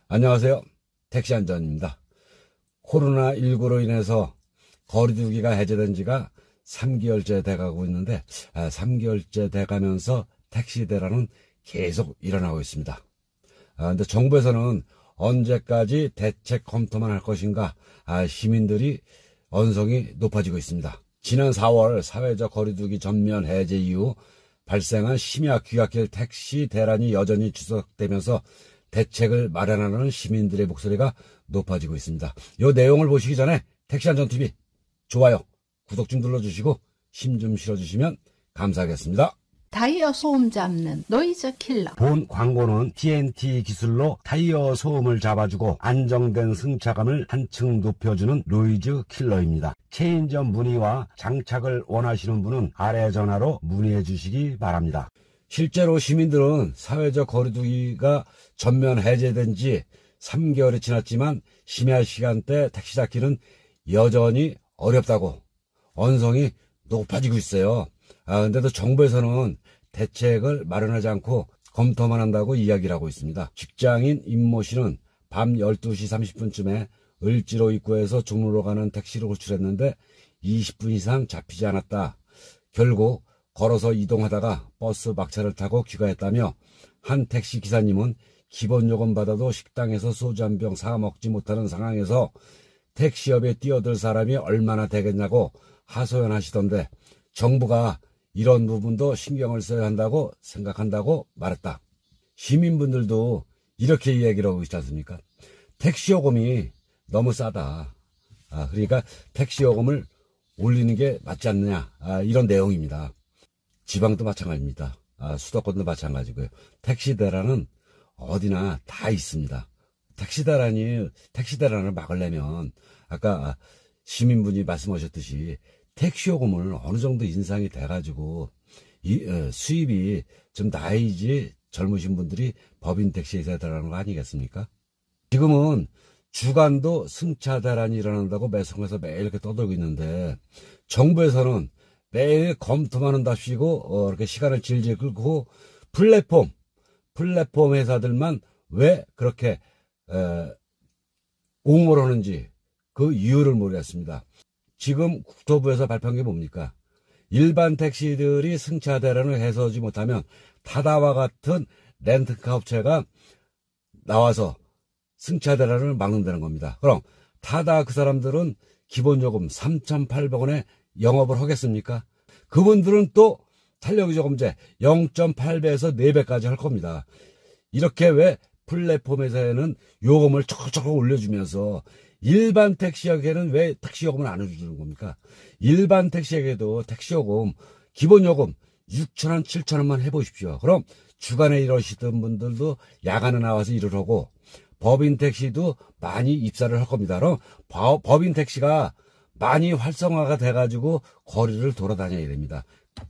안녕하세요. 택시안전입니다. 코로나19로 인해서 거리두기가 해제된 지가 3개월째 돼가고 있는데 3개월째 돼가면서 택시 대란은 계속 일어나고 있습니다. 근데 정부에서는 언제까지 대책 검토만 할 것인가 시민들이 언성이 높아지고 있습니다. 지난 4월 사회적 거리두기 전면 해제 이후 발생한 심야 귀갓길 택시 대란이 여전히 지속되면서 대책을 마련하는 시민들의 목소리가 높아지고 있습니다. 이 내용을 보시기 전에 택시안전TV 좋아요, 구독 좀 눌러주시고 힘 좀 실어주시면 감사하겠습니다. 타이어 소음 잡는 노이즈 킬러. 본 광고는 TNT 기술로 타이어 소음을 잡아주고 안정된 승차감을 한층 높여주는 노이즈 킬러입니다. 체인점 문의와 장착을 원하시는 분은 아래 전화로 문의해 주시기 바랍니다. 실제로 시민들은 사회적 거리두기가 전면 해제된 지 3개월이 지났지만 심야 시간대 택시 잡기는 여전히 어렵다고 언성이 높아지고 있어요. 근데도 정부에서는 대책을 마련하지 않고 검토만 한다고 이야기를 하고 있습니다. 직장인 임모 씨는 밤 12시 30분쯤에 을지로 입구에서 종로로 가는 택시를 호출했는데 20분 이상 잡히지 않았다. 결국 걸어서 이동하다가 버스 막차를 타고 귀가했다며 한 택시 기사님은 기본 요금 받아도 식당에서 소주 한 병 사 먹지 못하는 상황에서 택시업에 뛰어들 사람이 얼마나 되겠냐고 하소연하시던데 정부가 이런 부분도 신경을 써야 한다고 생각한다고 말했다. 시민분들도 이렇게 이야기를 하고 있지 않습니까? 택시요금이 너무 싸다. 그러니까 택시요금을 올리는 게 맞지 않느냐. 이런 내용입니다. 지방도 마찬가지입니다. 수도권도 마찬가지고요. 택시 대란은 어디나 다 있습니다. 택시 대란을 막으려면 아까 시민분이 말씀하셨듯이 택시요금을 어느 정도 인상이 돼가지고 수입이 좀 나이지 젊으신 분들이 법인 택시에 있어야 되라는 거 아니겠습니까? 지금은 주간도 승차 대란이 일어난다고 매송에서 매일 이렇게 떠들고 있는데 정부에서는 매일 검토만 한답시고 이렇게 시간을 질질 끌고 플랫폼 회사들만 왜 그렇게 옹호를 하는지 그 이유를 모르겠습니다. 지금 국토부에서 발표한 게 뭡니까? 일반 택시들이 승차 대란을 해소하지 못하면 타다와 같은 렌트카 업체가 나와서 승차 대란을 막는다는 겁니다. 그럼 타다 그 사람들은 기본요금 3,800원에 영업을 하겠습니까? 그분들은 또 탄력요금제 0.8배에서 4배까지 할 겁니다. 이렇게 왜 플랫폼에서는 요금을 조금 올려주면서 일반 택시에게는 왜 택시요금을 안 해주는 겁니까? 일반 택시에게도 택시요금, 기본요금 6,000원, 7,000원만 해보십시오. 그럼 주간에 일하시던 분들도 야간에 나와서 일을 하고 법인 택시도 많이 입사를 할 겁니다. 그럼 법인 택시가 많이 활성화가 돼가지고 거리를 돌아다녀야 됩니다.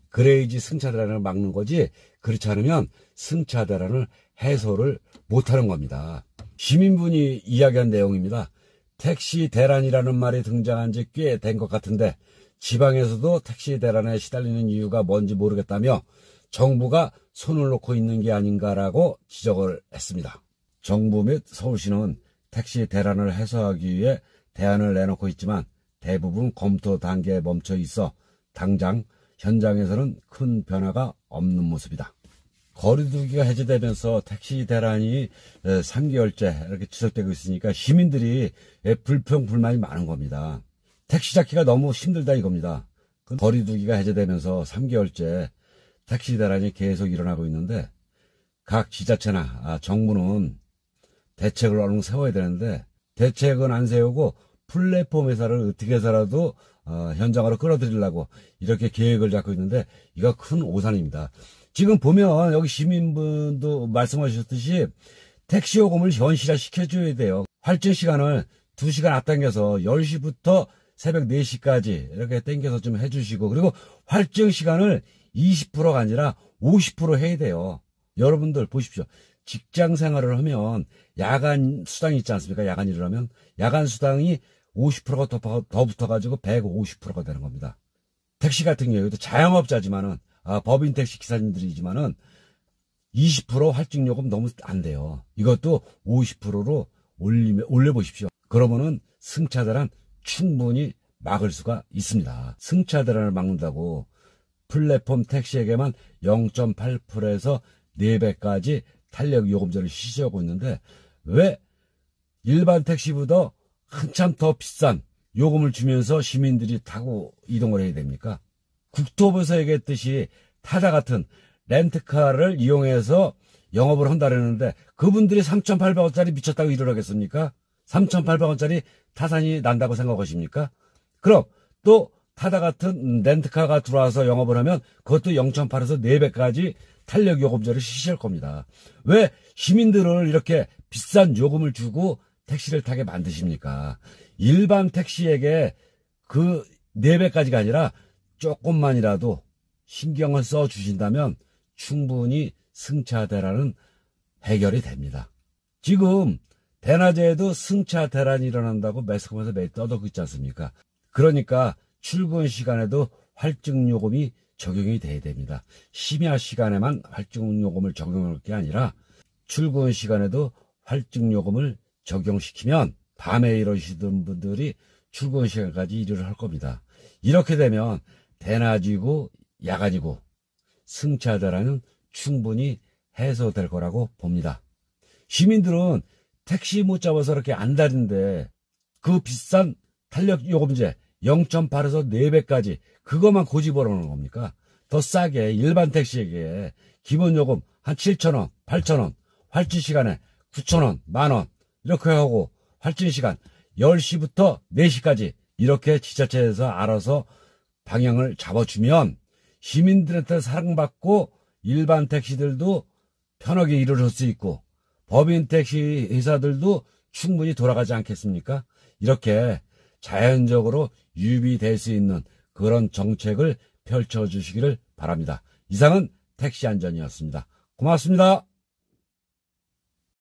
그래야지 승차 대란을 막는 거지 그렇지 않으면 승차 대란을 해소를 못하는 겁니다. 시민분이 이야기한 내용입니다. 택시 대란이라는 말이 등장한 지 꽤 된 것 같은데 지방에서도 택시 대란에 시달리는 이유가 뭔지 모르겠다며 정부가 손을 놓고 있는 게 아닌가라고 지적을 했습니다. 정부 및 서울시는 택시 대란을 해소하기 위해 대안을 내놓고 있지만 대부분 검토 단계에 멈춰 있어 당장 현장에서는 큰 변화가 없는 모습이다. 거리두기가 해제되면서 택시 대란이 3개월째 이렇게 지속되고 있으니까 시민들이 불평불만이 많은 겁니다. 택시 잡기가 너무 힘들다 이겁니다. 거리두기가 해제되면서 3개월째 택시 대란이 계속 일어나고 있는데 각 지자체나 정부는 대책을 얼른 세워야 되는데 대책은 안 세우고 플랫폼 회사를 어떻게 해서라도 현장으로 끌어들이려고 이렇게 계획을 잡고 있는데 이거 큰 오산입니다. 지금 보면 여기 시민분도 말씀하셨듯이 택시요금을 현실화 시켜줘야 돼요. 활증 시간을 2시간 앞당겨서 10시부터 새벽 4시까지 이렇게 당겨서 좀 해주시고 그리고 활증 시간을 20%가 아니라 50% 해야 돼요. 여러분들 보십시오. 직장 생활을 하면 야간 수당이 있지 않습니까? 야간 일을 하면 야간 수당이 50%가 더 붙어가지고 150%가 되는 겁니다. 택시 같은 경우에도 자영업자지만은 법인 택시 기사님들이지만은 20% 할증요금 너무 안 돼요. 이것도 50%로 올려보십시오. 그러면은 승차대란 충분히 막을 수가 있습니다. 승차대란을 막는다고 플랫폼 택시에게만 0.8%에서 4배까지 탄력 요금제를 실시하고 있는데 왜 일반 택시보다 한참 더 비싼 요금을 주면서 시민들이 타고 이동을 해야 됩니까? 국토부에서 얘기했듯이 타다 같은 렌트카를 이용해서 영업을 한다는데 그분들이 3,800원짜리 미쳤다고 일을 하겠습니까? 3,800원짜리 타산이 난다고 생각하십니까? 그럼 또 타다 같은 렌트카가 들어와서 영업을 하면 그것도 0.8에서 4배까지 탄력 요금제를 실시할 겁니다. 왜 시민들을 이렇게 비싼 요금을 주고 택시를 타게 만드십니까? 일반 택시에게 그 4배까지가 아니라 조금만이라도 신경을 써 주신다면 충분히 승차 대란은 해결이 됩니다. 지금 대낮에도 승차 대란이 일어난다고 매스컴에서 매일 떠들고 있지 않습니까? 그러니까 출근 시간에도 할증요금이 적용이 돼야 됩니다. 심야 시간에만 할증요금을 적용할 게 아니라 출근 시간에도 할증요금을 적용시키면 밤에 일하시던 분들이 출근 시간까지 일을 할 겁니다. 이렇게 되면 대낮이고 야간이고 승차 대란은 충분히 해소될 거라고 봅니다. 시민들은 택시 못 잡아서 이렇게 안 다니는데 그 비싼 탄력 요금제 0.8에서 4배까지 그것만 고집하려는 겁니까? 더 싸게 일반 택시에게 기본 요금 한 7,000원, 8,000원, 활주 시간에 9,000원, 만원 이렇게 하고 활주 시간 10시부터 4시까지 이렇게 지자체에서 알아서 방향을 잡아주면 시민들한테 사랑받고 일반 택시들도 편하게 일을 할 수 있고 법인 택시 회사들도 충분히 돌아가지 않겠습니까? 이렇게 자연적으로 유비될 수 있는 그런 정책을 펼쳐주시기를 바랍니다. 이상은 택시 안전이었습니다. 고맙습니다.